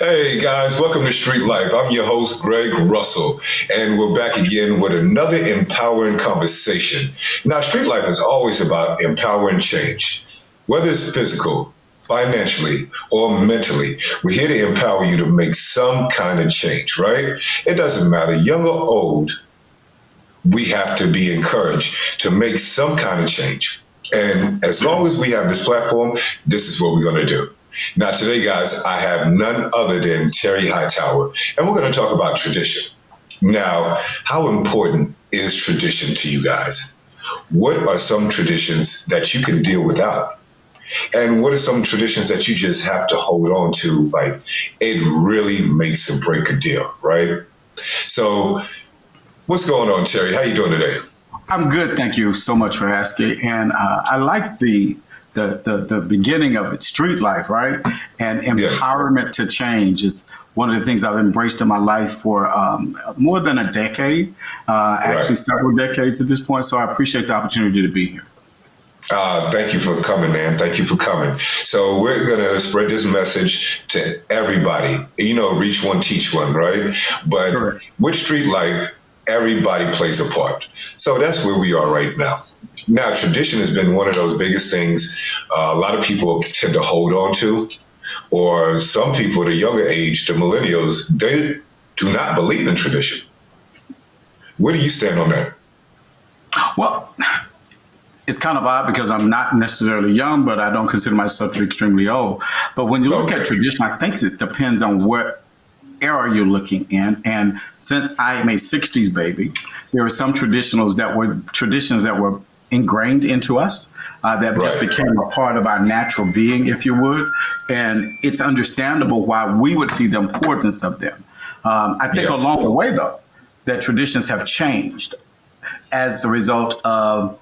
Hey guys, welcome to Street Life. I'm your host, Greg Russell, and we're back again with another empowering conversation. Now, Street Life is always about empowering change, whether it's physical, financially, or mentally. We're here to empower you to make some kind of change, right? It doesn't matter, young or old, we have to be encouraged to make some kind of change. And as long as we have this platform, this is what we're going to do. Now, today, guys, I have none other than Terry Hightower, and we're going to talk about tradition. Now, how important is tradition to you guys? What are some traditions that you can deal without? And what are some traditions that you just have to hold on to? Like, it really makes or break a deal, right? So, what's going on, Terry? How you doing today? I'm good. Thank you so much for asking. And I like the beginning of it, street life, right? And empowerment to change is one of the things I've embraced in my life for more than a decade, actually several decades at this point. So I appreciate the opportunity to be here. Thank you for coming, man. Thank you for coming. So we're going to spread this message to everybody. You know, reach one, teach one, right? But Correct. With street life, everybody plays a part. So that's where we are right now. Now, tradition has been one of those biggest things a lot of people tend to hold on to, or some people, the younger age, the millennials, they do not believe in tradition. Where do you stand on that? Well, it's kind of odd because I'm not necessarily young, but I don't consider myself to be extremely old. But when you look at tradition, I think it depends on what era you're looking in. And since I am a 60s baby, there are some traditions that were ingrained into us that just became a part of our natural being, if you would. And it's understandable why we would see the importance of them. I think along the way, though, that traditions have changed as a result of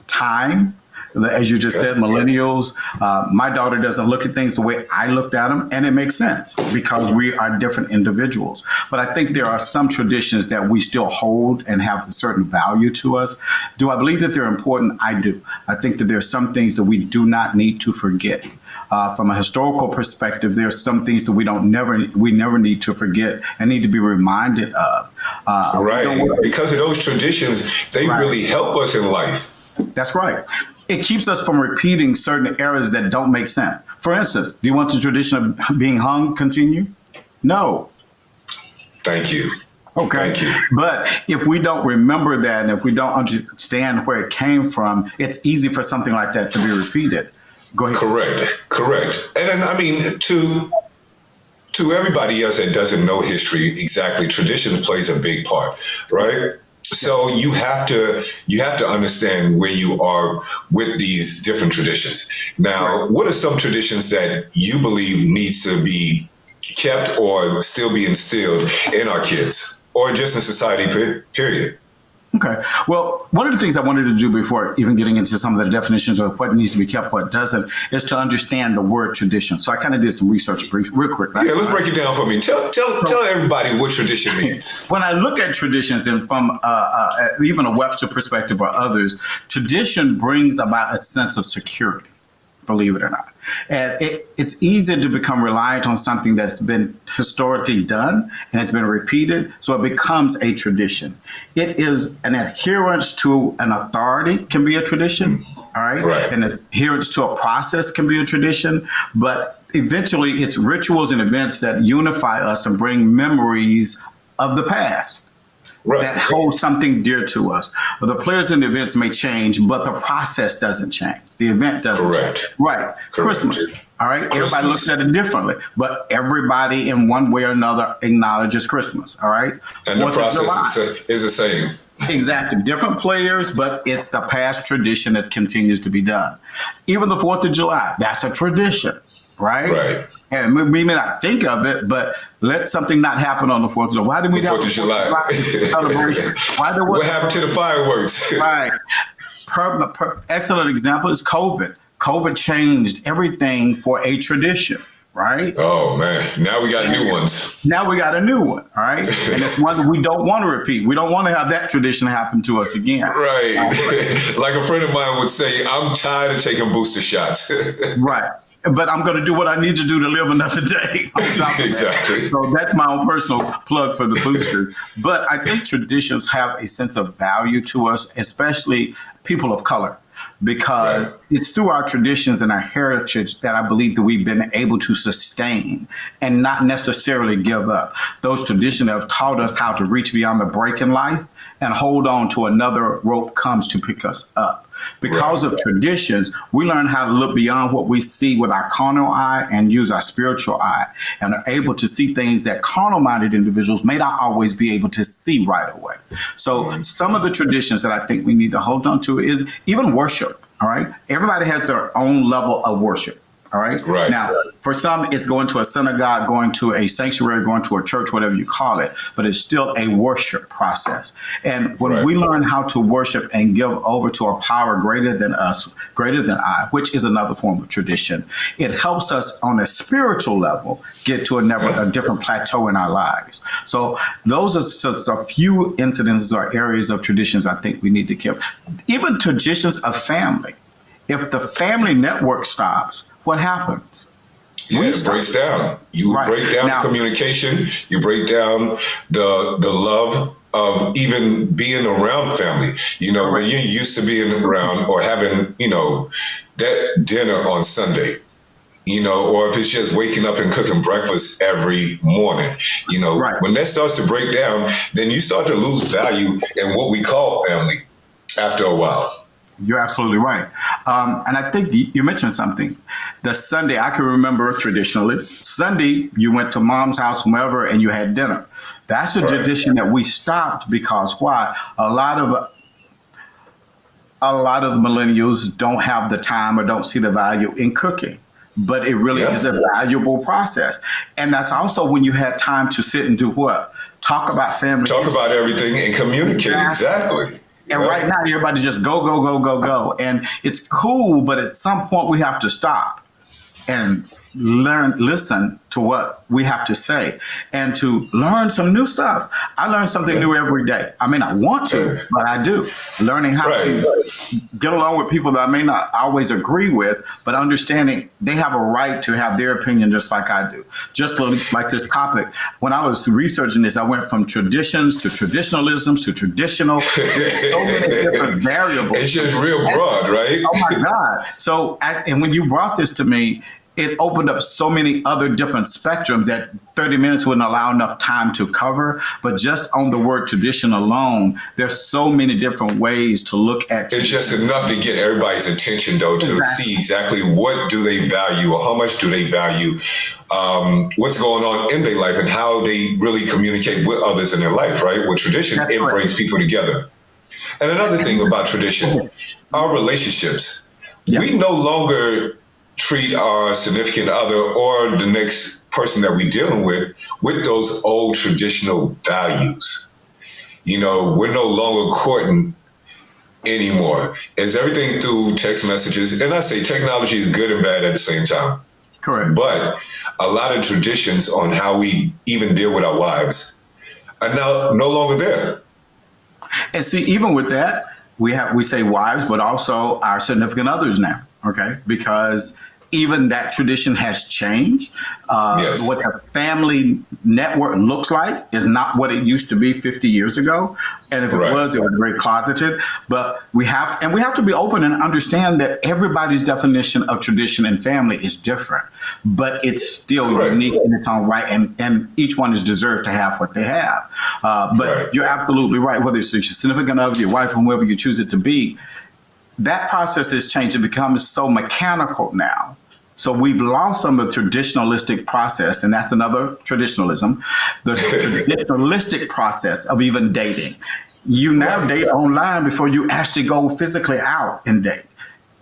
time. As you just said, millennials, my daughter doesn't look at things the way I looked at them, and it makes sense because we are different individuals. But I think there are some traditions that we still hold and have a certain value to us. Do I believe that they're important? I do. I think that there are some things that we do not need to forget. From a historical perspective, there are some things that we never need to forget and need to be reminded of. Because of those traditions, they really help us in life. That's right. It keeps us from repeating certain errors that don't make sense. For instance, do you want the tradition of being hung continue? No. Thank you. Okay. Thank you. But if we don't remember that and if we don't understand where it came from, it's easy for something like that to be repeated. Go ahead. Correct. And then, I mean, to everybody else that doesn't know history exactly, tradition plays a big part, right? So you have to understand where you are with these different traditions. Now, what are some traditions that you believe needs to be kept or still be instilled in our kids or just in society, period? Okay. Well, one of the things I wanted to do before even getting into some of the definitions of what needs to be kept, what doesn't, is to understand the word tradition. So I kind of did some research real quick. Right? Yeah, let's break it down for me. Tell everybody what tradition means. When I look at traditions, and from even a Webster perspective or others, tradition brings about a sense of security, believe it or not. And it's easy to become reliant on something that's been historically done and it's been repeated, so it becomes a tradition. It is an adherence to an authority can be a tradition, all right? An adherence to a process can be a tradition, but eventually it's rituals and events that unify us and bring memories of the past. That hold something dear to us. The players and the events may change, but the process doesn't change. The event doesn't change. Right. Christmas. All right. Everybody looks at it differently, but everybody in one way or another acknowledges Christmas. All right. And the process is the same. Exactly. Different players, but it's the past tradition that continues to be done. Even the 4th of July, that's a tradition. Right. And we may not think of it, but let something not happen on the 4th of July. Why did we have the 4th of July celebration? What happened to the fireworks? Right. Excellent example is COVID. COVID changed everything for a tradition. Right? Oh, man. Now we got new ones. Now we got a new one. All right. And it's one that we don't want to repeat. We don't want to have that tradition happen to us again. Right. Like a friend of mine would say, I'm tired of taking booster shots. Right. but I'm going to do what I need to do to live another day. Exactly. So that's my own personal plug for the boosters. But I think traditions have a sense of value to us, especially people of color, because it's through our traditions and our heritage that I believe that we've been able to sustain and not necessarily give up. Those traditions have taught us how to reach beyond the break in life and hold on to another rope comes to pick us up. Because of traditions, we learn how to look beyond what we see with our carnal eye and use our spiritual eye, and are able to see things that carnal-minded individuals may not always be able to see right away. So some of the traditions that I think we need to hold on to is even worship, all right? Everybody has their own level of worship. All right. Right. Now, for some, it's going to a synagogue, going to a sanctuary, going to a church, whatever you call it, but it's still a worship process. And when we learn how to worship and give over to a power greater than us, greater than I, which is another form of tradition, it helps us on a spiritual level get to a different plateau in our lives. So those are just a few incidences or areas of traditions I think we need to keep. Even traditions of family. If the family network stops, what happens? Yeah, it breaks down. You break down communication. You break down the love of even being around family. You know, when you're used to being around or having, you know, that dinner on Sunday, you know, or if it's just waking up and cooking breakfast every morning, you know, when that starts to break down, then you start to lose value in what we call family after a while. You're absolutely right. And I think you mentioned something. The Sunday, I can remember traditionally, Sunday, you went to mom's house, whomever, and you had dinner. That's a tradition that we stopped because why? A lot of millennials don't have the time or don't see the value in cooking. But it really is a valuable process. And that's also when you had time to sit and do what? Talk about family. Talk about everything and communicate. Exactly. And right now, everybody just go, go, go, go, go. And it's cool, but at some point we have to stop and listen to what we have to say and to learn some new stuff. I learn something new every day. I may not want to, but I do. Learning how to get along with people that I may not always agree with, but understanding they have a right to have their opinion just like I do. Just like this topic. When I was researching this, I went from traditions to traditionalisms to traditional. There's so many different variables. It's just real broad, right? Oh my God. So, and when you brought this to me, it opened up so many other different spectrums that 30 minutes wouldn't allow enough time to cover. But just on the word tradition alone, there's so many different ways to look at tradition. It's just enough to get everybody's attention, though, to see exactly what do they value or how much do they value what's going on in their life and how they really communicate with others in their life, right? With tradition, it brings people together. And another thing about tradition, our relationships. We no longer treat our significant other or the next person that we're dealing with those old traditional values. You know, we're no longer courting anymore. It's everything through text messages. And I say technology is good and bad at the same time. Correct. But a lot of traditions on how we even deal with our wives are now no longer there. And see, even with that, we say wives, but also our significant others now. Okay, because even that tradition has changed. What a family network looks like is not what it used to be 50 years ago. And if it was very closeted. But we have to be open and understand that everybody's definition of tradition and family is different. But it's still unique in its own right. And each one is deserved to have what they have. But you're absolutely right. Whether it's your significant other, your wife, whoever you choose it to be, that process has changed. It becomes so mechanical now. So we've lost some of the traditionalistic process, and that's another traditionalism, the traditionalistic process of even dating. You now date online before you actually go physically out and date.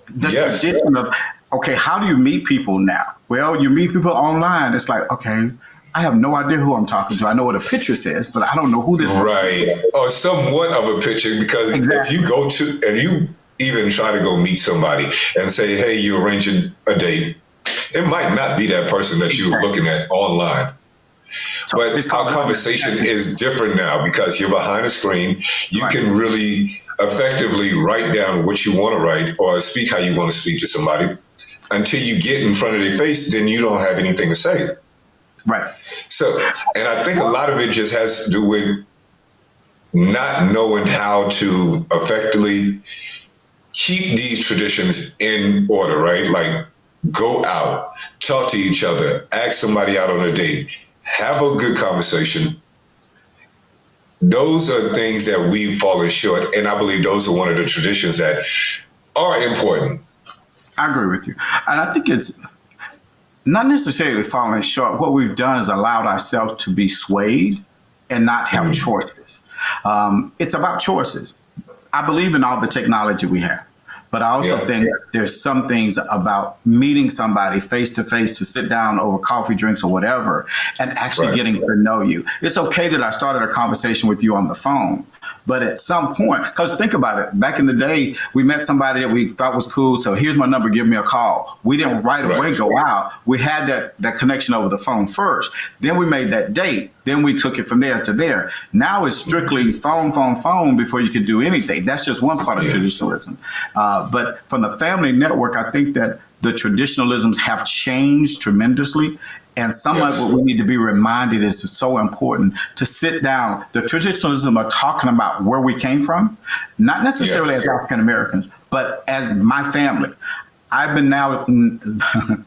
The tradition of, okay, how do you meet people now? Well, you meet people online. It's like, okay, I have no idea who I'm talking to. I know what a picture says, but I don't know who this person is. Or somewhat of a picture, because if you go to, and you even try to go meet somebody and say, hey, you're arranging a date, it might not be that person that you're looking at online. So but our conversation is different now because you're behind a screen. You can really effectively write down what you want to write or speak how you want to speak to somebody. until you get in front of their face, then you don't have anything to say. Right. So, and I think a lot of it just has to do with not knowing how to effectively keep these traditions in order, right? Like, go out, talk to each other, ask somebody out on a date, have a good conversation. Those are things that we've fallen short, and I believe those are one of the traditions that are important. I agree with you. And I think it's not necessarily falling short. What we've done is allowed ourselves to be swayed and not have choices. It's about choices. I believe in all the technology we have. But I also think there's some things about meeting somebody face to face to sit down over coffee, drinks, or whatever, and actually getting to know you. It's okay that I started a conversation with you on the phone, but at some point, because think about it, back in the day, we met somebody that we thought was cool. So here's my number, give me a call. We didn't right away go out. We had that connection over the phone first. Then we made that date. Then we took it from there to there. Now it's strictly phone before you can do anything. That's just one part of traditionalism. But from the family network, I think that the traditionalisms have changed tremendously. And some of what we need to be reminded is so important to sit down. The traditionalism are talking about where we came from, not necessarily as African Americans, but as my family. I've been now,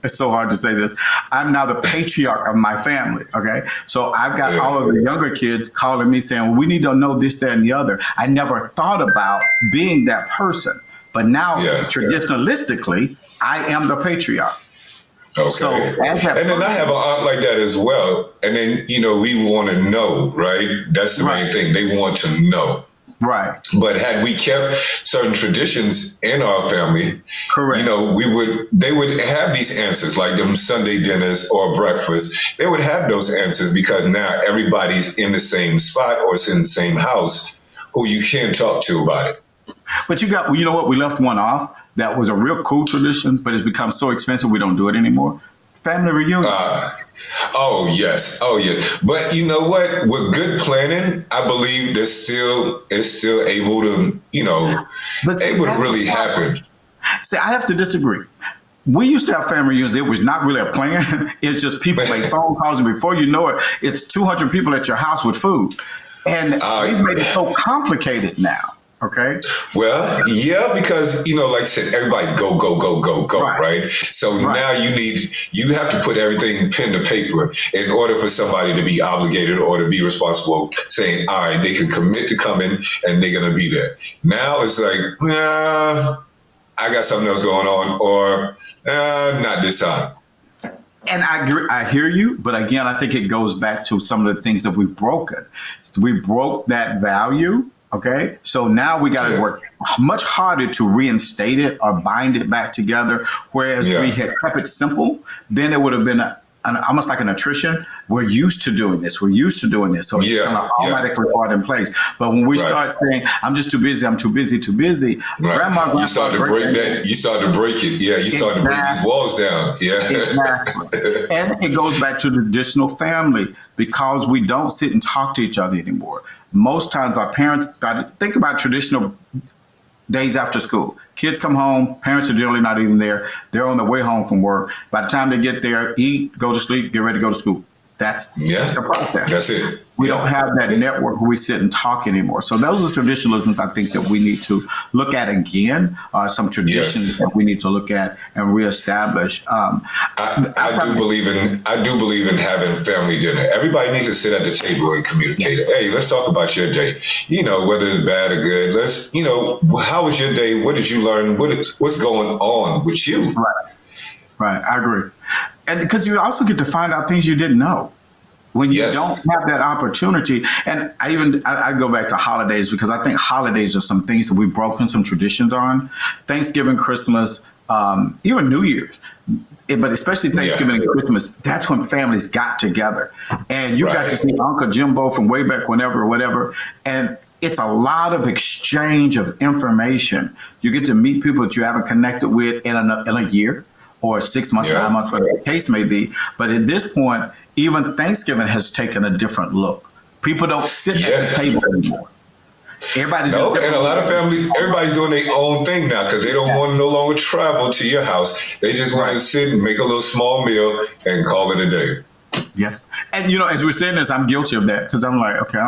it's so hard to say this, I'm now the patriarch of my family, okay? So I've got all of the younger kids calling me saying, well, we need to know this, that, and the other. I never thought about being that person. But now, traditionalistically, I am the patriarch. Okay. So, and then I have an aunt like that as well. And then, we want to know, right? That's the main thing. They want to know. Right. But had we kept certain traditions in our family, correct, they would have these answers, like them Sunday dinners or breakfast. They would have those answers because now everybody's in the same spot or it's in the same house who you can talk to about it. But you know what? We left one off. That was a real cool tradition, but it's become so expensive we don't do it anymore. Family reunion. Oh yes. But you know what? With good planning, I believe it's still able to, able to really happen. See, I have to disagree. We used to have family reunions. It was not really a plan. It's just people make phone calls, and before you know it, it's 200 people at your house with food. And we've made it so complicated now. Okay. Well, because, like I said, everybody's go, right? So now you have to put everything pen to paper in order for somebody to be obligated or to be responsible, saying, all right, they can commit to coming and they're going to be there. Now it's like, I got something else going on, or not this time. And I agree, I hear you, but again, I think it goes back to some of the things that we've broken. We broke that value. Okay, so now we got to work much harder to reinstate it or bind it back together. Whereas we had kept it simple, then it would have been almost like an attrition. We're used to doing this. So it's going to automatically fall in place. But when we start saying, I'm just too busy, grandma, you start to break that. You start to break it. Yeah, you start to break these walls down. Yeah. Exactly. And it goes back to the traditional family because we don't sit and talk to each other anymore. Most times our parents think about traditional days after school. Kids come home, parents are generally not even there. They're on their way home from work. By the time they get there, eat, go to sleep, get ready to go to school. That's the process. That's it. We don't have that network where we sit and talk anymore. So those are traditionalisms I think that we need to look at again. Some traditions that we need to look at and reestablish. I do believe in having family dinner. Everybody needs to sit at the table and communicate. Hey, let's talk about your day. Whether it's bad or good. Let's, how was your day? What did you learn? What's going on with you? Right. I agree. And because you also get to find out things you didn't know. When you don't have that opportunity, and I go back to holidays because I think holidays are some things that we've broken some traditions on. Thanksgiving, Christmas, even New Year's, but especially Thanksgiving and Christmas, that's when families got together. And you got to see Uncle Jimbo from way back whenever or whatever. And it's a lot of exchange of information. You get to meet people that you haven't connected with in a year or 6 months, 9 months, whatever the case may be. But at this point, even Thanksgiving has taken a different look. People don't sit at the table anymore. Everybody's No, and a lot of families, everybody's doing their own thing now because they don't want to no longer travel to your house. They just want to sit and make a little small meal and call it a day. Yeah. And, as we're saying this, I'm guilty of that because I'm like, okay.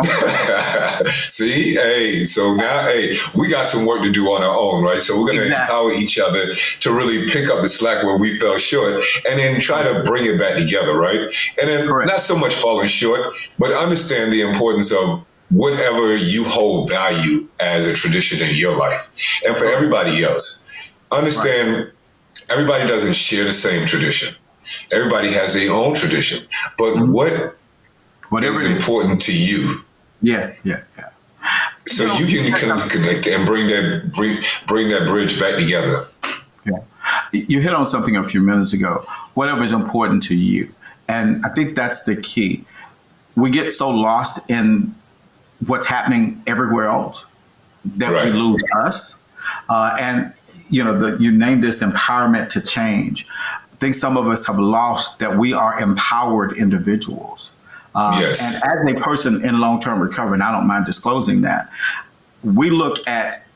See, so now, we got some work to do on our own, right? So we're going to empower each other to really pick up the slack where we fell short and then try to bring it back together, right? And then not so much falling short, but understand the importance of whatever you hold value as a tradition in your life. And for everybody else, understand everybody doesn't share the same tradition. Everybody has their own tradition, but whatever is important to you. Yeah. So you can connect and bring that bridge back together. Yeah. You hit on something a few minutes ago. Whatever is important to you, and I think that's the key. We get so lost in what's happening everywhere else that we lose us. And you named this empowerment to change. I think some of us have lost that we are empowered individuals. Yes. And as a person in long-term recovery, and I don't mind disclosing that, we look at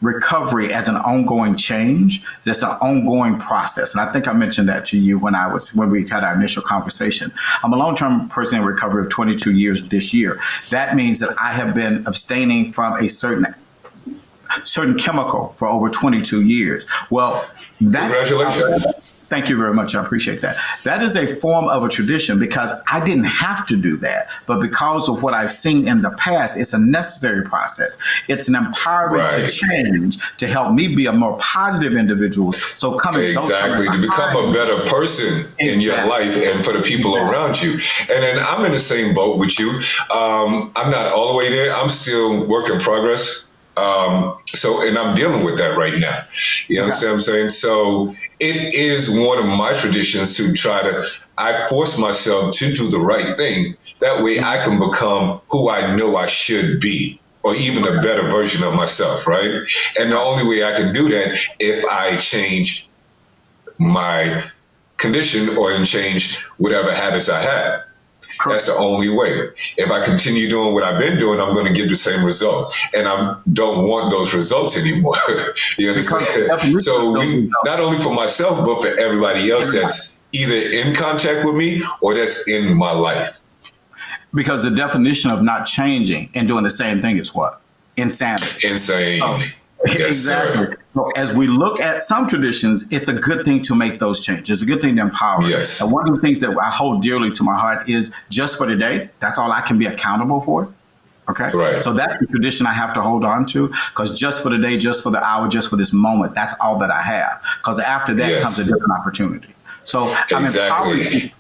recovery as an ongoing change. That's an ongoing process. And I think I mentioned that to you when we had our initial conversation. I'm a long-term person in recovery of 22 years this year. That means that I have been abstaining from a certain chemical for over 22 years. Well, congratulations. Thank you very much. I appreciate that. That is a form of a tradition because I didn't have to do that. But because of what I've seen in the past, it's a necessary process. It's an empowerment to change, to help me be a more positive individu. So to become a better person in your life and for the people around you. And then I'm in the same boat with you. I'm not all the way there. I'm still work in progress. And I'm dealing with that right now. You understand what I'm saying? So it is one of my traditions I force myself to do the right thing. That way I can become who I know I should be, or even a better version of myself, right? And the only way I can do that if I change my condition or change whatever habits I have. That's the only way. If I continue doing what I've been doing, I'm going to get the same results. And I don't want those results anymore. You understand? So not only for myself, but for everybody else that's either in contact with me or that's in my life. Because the definition of not changing and doing the same thing is what? Insanity. Insane. Yes, exactly. Sir. So as we look at some traditions, it's a good thing to make those changes. It's a good thing to empower. Yes. And one of the things that I hold dearly to my heart is just for today. That's all I can be accountable for. Okay. Right. So that's the tradition I have to hold on to, because just for the day, just for the hour, just for this moment, that's all that I have. Because after that comes a different opportunity. So I'm empowering.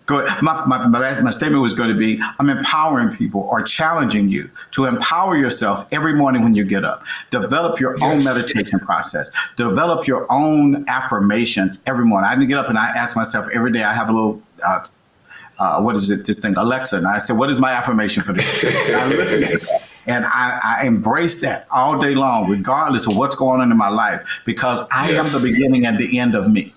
Go ahead. My statement was going to be, I'm empowering people or challenging you to empower yourself every morning when you get up. Develop your own meditation process. Develop your own affirmations every morning. I get up and I ask myself every day, I have a little, this thing, Alexa. And I say, what is my affirmation for today? And I embrace that all day long, regardless of what's going on in my life, because I am the beginning and the end of me.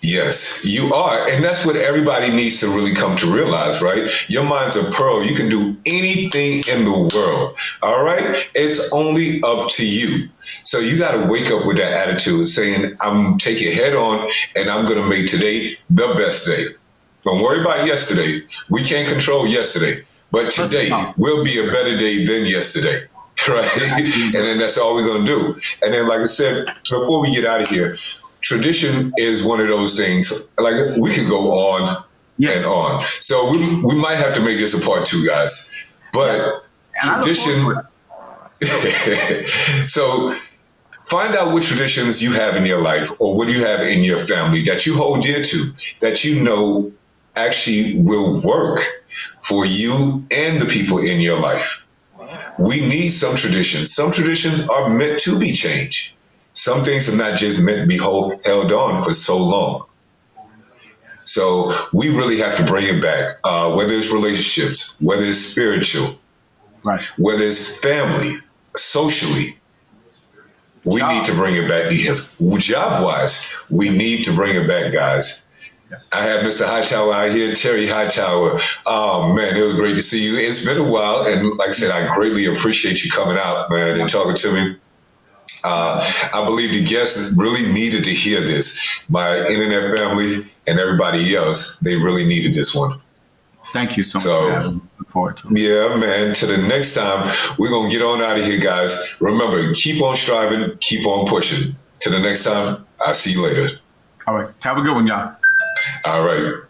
Yes, you are. And that's what everybody needs to really come to realize, right? Your mind's a pearl. You can do anything in the world. All right. It's only up to you. So you got to wake up with that attitude saying, I'm taking it head on and I'm going to make today the best day. Don't worry about yesterday. We can't control yesterday, but today will be a better day than yesterday. Right. And then that's all we're going to do. And then, like I said, before we get out of here, tradition is one of those things, like we could go on and on. So we might have to make this a part 2, guys. But tradition, so find out what traditions you have in your life or what you have in your family that you hold dear to, that you know actually will work for you and the people in your life. We need some traditions. Some traditions are meant to be changed. Some things are not just meant to be held on for so long. So we really have to bring it back, whether it's relationships, whether it's spiritual, whether it's family, socially. We need to bring it back. Job-wise, we need to bring it back, guys. I have Mr. Hightower out here, Terry Hightower. Oh, man, it was great to see you. It's been a while, and like I said, I greatly appreciate you coming out, man, and talking to me. I believe the guests really needed to hear this. My internet family and everybody else, they really needed this one. Thank you so much. Look forward to it. Yeah, man. To the next time, we're going to get on out of here, guys. Remember, keep on striving, keep on pushing. To the next time, I'll see you later. All right. Have a good one, y'all. All right.